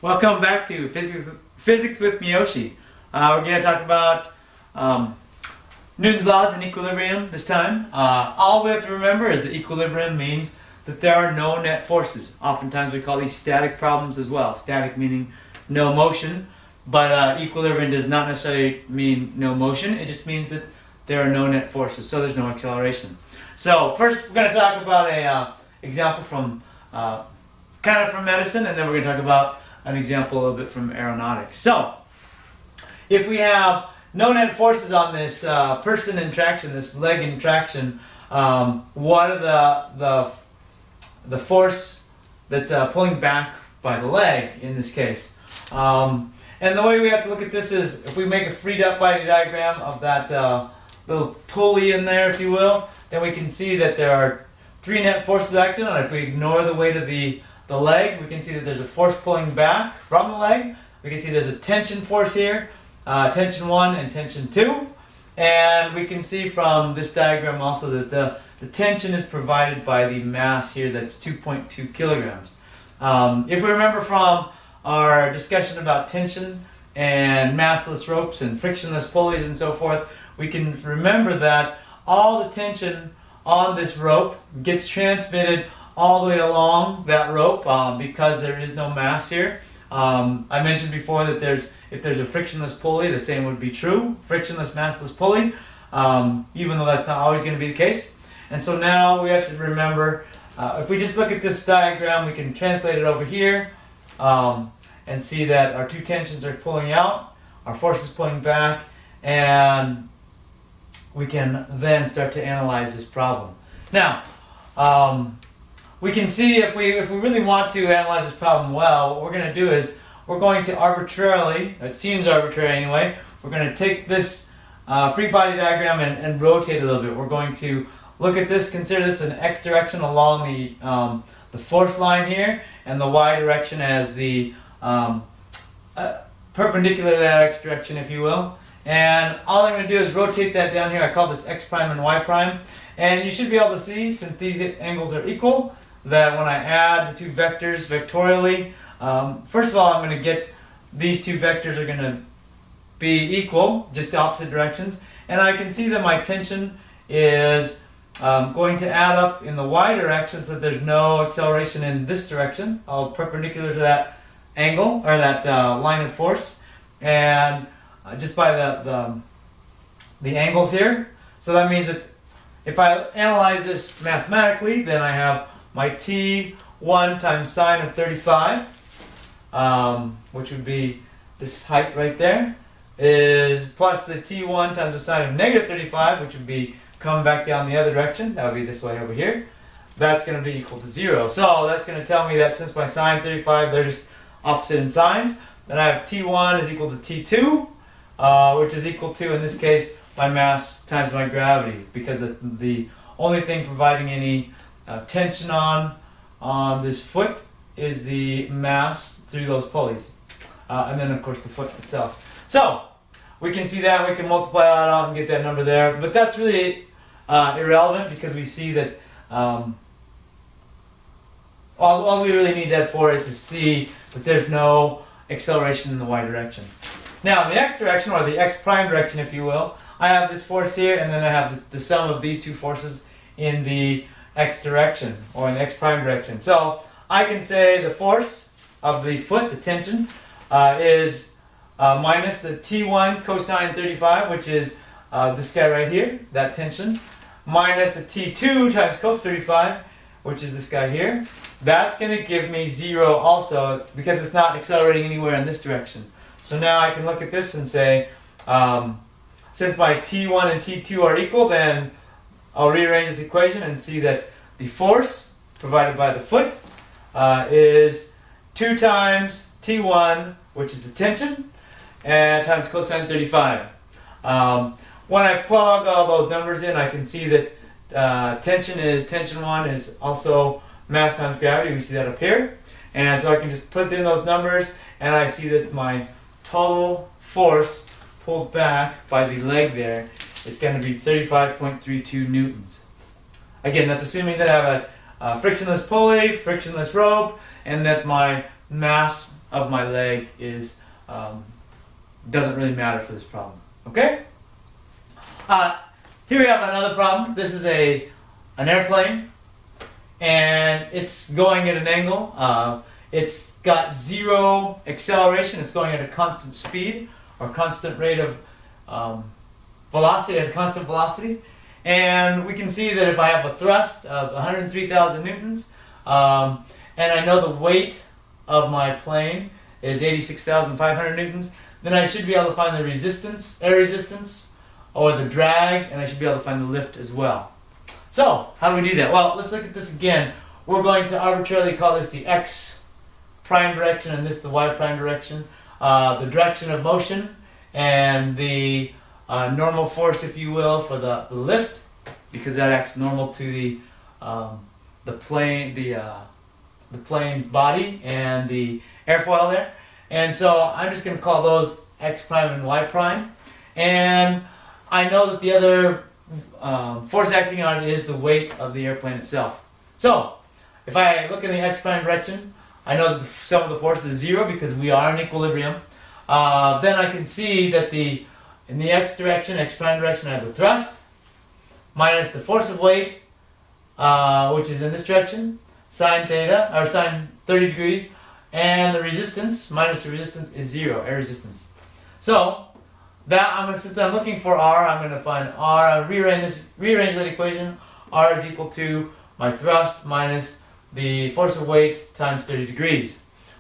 Welcome back to Physics with Miyoshi. We're going to talk about Newton's laws and equilibrium this time. All we have to remember is that equilibrium means that there are no net forces. Oftentimes we call these static problems as well. Static meaning no motion, but equilibrium does not necessarily mean no motion. It just means that there are no net forces, so there's no acceleration. So first we're going to talk about a example from kind of from medicine, and then we're going to talk about an example a little bit from aeronautics. So, if we have no net forces on this person in traction, this leg in traction, what are the force that's pulling back by the leg in this case? And the way we have to look at this is if we make a freed up body diagram of that little pulley in there, if you will, then we can see that there are three net forces acting on it. If we ignore the weight of the leg, we can see that there's a force pulling back from the leg. We can see there's a tension force here, tension 1 and tension 2. And we can see from this diagram also that the tension is provided by the mass here, that's 2.2 kilograms. If we remember from our discussion about tension and massless ropes and frictionless pulleys and so forth, we can remember that all the tension on this rope gets transmitted all the way along that rope because there is no mass here. I mentioned before that if there's a frictionless pulley, the same would be true. Frictionless, massless pulley, even though that's not always going to be the case. And so now we have to remember, if we just look at this diagram, we can translate it over here and see that our two tensions are pulling out, our force is pulling back, and we can then start to analyze this problem. Now, we can see if we really want to analyze this problem well, what we're going to do is we're going to arbitrarily, it seems arbitrary anyway, we're going to take this free body diagram and rotate it a little bit. We're going to look at this, consider this an x direction along the force line here, and the y direction as the perpendicular to that x direction, if you will. And all I'm going to do is rotate that down here. I call this x prime and y prime. And you should be able to see, since these angles are equal, that when I add the two vectors vectorially, first of all I'm going to get these two vectors are going to be equal, just the opposite directions. And I can see that my tension is going to add up in the y direction so that there's no acceleration in this direction, all perpendicular to that angle, or that line of force. And just by the angles here. So that means that if I analyze this mathematically, then I have my T1 times sine of 35, which would be this height right there, is plus the T1 times the sine of negative 35, which would be coming back down the other direction. That would be this way over here. That's going to be equal to 0. So that's going to tell me that since my sine 35, they're just opposite in signs, then I have T1 is equal to T2, which is equal to, in this case, my mass times my gravity, because the only thing providing any tension on this foot is the mass through those pulleys, and then of course the foot itself. So we can see that, we can multiply that out and get that number there, but that's really irrelevant because we see that all we really need that for is to see that there's no acceleration in the y direction. Now, in the x direction, or the x prime direction, if you will, I have this force here, and then I have the sum of these two forces in the x direction, or in the x prime direction. So I can say the force of the foot, the tension, is minus the T1 cosine 35, which is this guy right here, that tension, minus the T2 times cos 35, which is this guy here. That's going to give me 0 also, because it's not accelerating anywhere in this direction. So now I can look at this and say, since my T1 and T2 are equal, then I'll rearrange this equation and see that the force provided by the foot is 2 times T1, which is the tension, and times cosine 35. When I plug all those numbers in, I can see that tension 1 is also mass times gravity. We see that up here. And so I can just put in those numbers, and I see that my total force pulled back by the leg there is going to be 35.32 newtons. Again, that's assuming that I have a frictionless pulley, frictionless rope, and that my mass of my leg is doesn't really matter for this problem. Okay? Here we have another problem. This is an airplane, and it's going at an angle. It's got zero acceleration. It's going at a constant speed or constant rate of velocity, at a constant velocity. And we can see that if I have a thrust of 103,000 newtons, and I know the weight of my plane is 86,500 newtons, then I should be able to find the resistance, air resistance, or the drag, and I should be able to find the lift as well. So, how do we do that? Well, let's look at this again. We're going to arbitrarily call this the x prime direction and this the y prime direction. The direction of motion and the normal force, if you will, for the lift, because that acts normal to the plane, the plane's body and the airfoil there. And so I'm just going to call those x prime and y prime. And I know that the other force acting on it is the weight of the airplane itself. So if I look in the x prime direction, I know that the sum of the force is 0 because we are in equilibrium. Then I can see that in the x direction, x prime direction, I have the thrust minus the force of weight, which is in this direction, sine theta, or sine 30 degrees, and the resistance minus the resistance is 0, air resistance. So that since I'm looking for r, I'm going to find r. I'll rearrange that equation. R is equal to my thrust minus the force of weight times 30 degrees.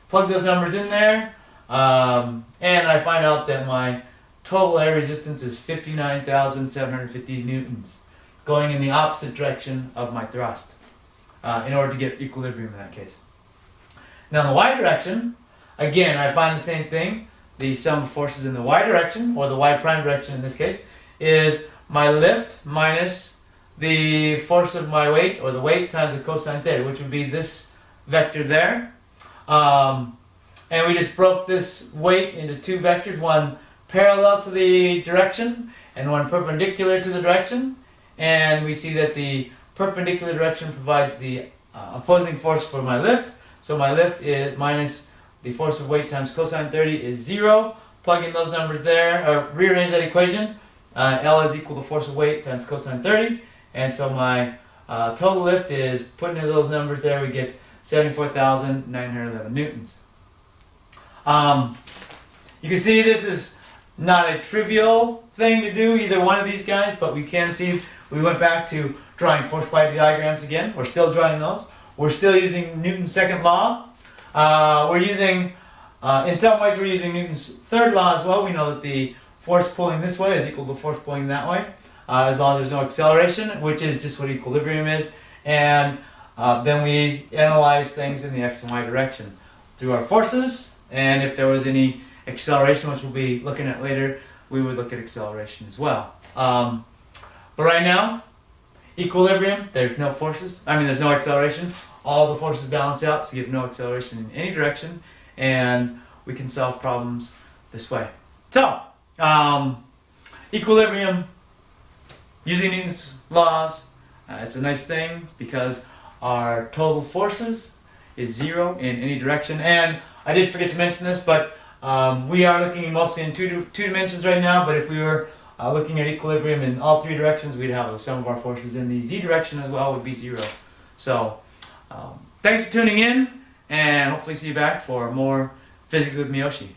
Plug those numbers in there, and I find out that my total air resistance is 59,750 newtons, going in the opposite direction of my thrust, in order to get equilibrium in that case. Now in the y direction, again, I find the same thing. The sum of forces in the y direction, or the y prime direction in this case, is my lift minus the force of my weight, or the weight times the cosine theta, which would be this vector there. And we just broke this weight into two vectors, one parallel to the direction and one perpendicular to the direction. And we see that the perpendicular direction provides the opposing force for my lift. So my lift is minus the force of weight times cosine 30 is 0. Plug in those numbers there, or rearrange that equation. L is equal to force of weight times cosine 30. And so my total lift is, putting in those numbers there, we get 74,911 newtons. You can see this is not a trivial thing to do, either one of these guys, but we can see we went back to drawing force by diagrams again. We're still drawing those. We're still using Newton's second law. We're using, in some ways we're using Newton's third law as well. We know that the force pulling this way is equal to force pulling that way, as long as there's no acceleration, which is just what equilibrium is. And then we analyze things in the x and y direction through our forces, and if there was any acceleration, which we'll be looking at later, we would look at acceleration as well. But right now, equilibrium, there's no forces, there's no acceleration. All the forces balance out, so you have no acceleration in any direction, and we can solve problems this way. So, equilibrium, using Newton's laws, it's a nice thing because our total forces is 0 in any direction. And I did forget to mention this, but we are looking mostly in two dimensions right now, but if we were looking at equilibrium in all three directions, we'd have the sum of our forces in the z direction as well would be 0. So, thanks for tuning in, and hopefully see you back for more Physics with Miyoshi.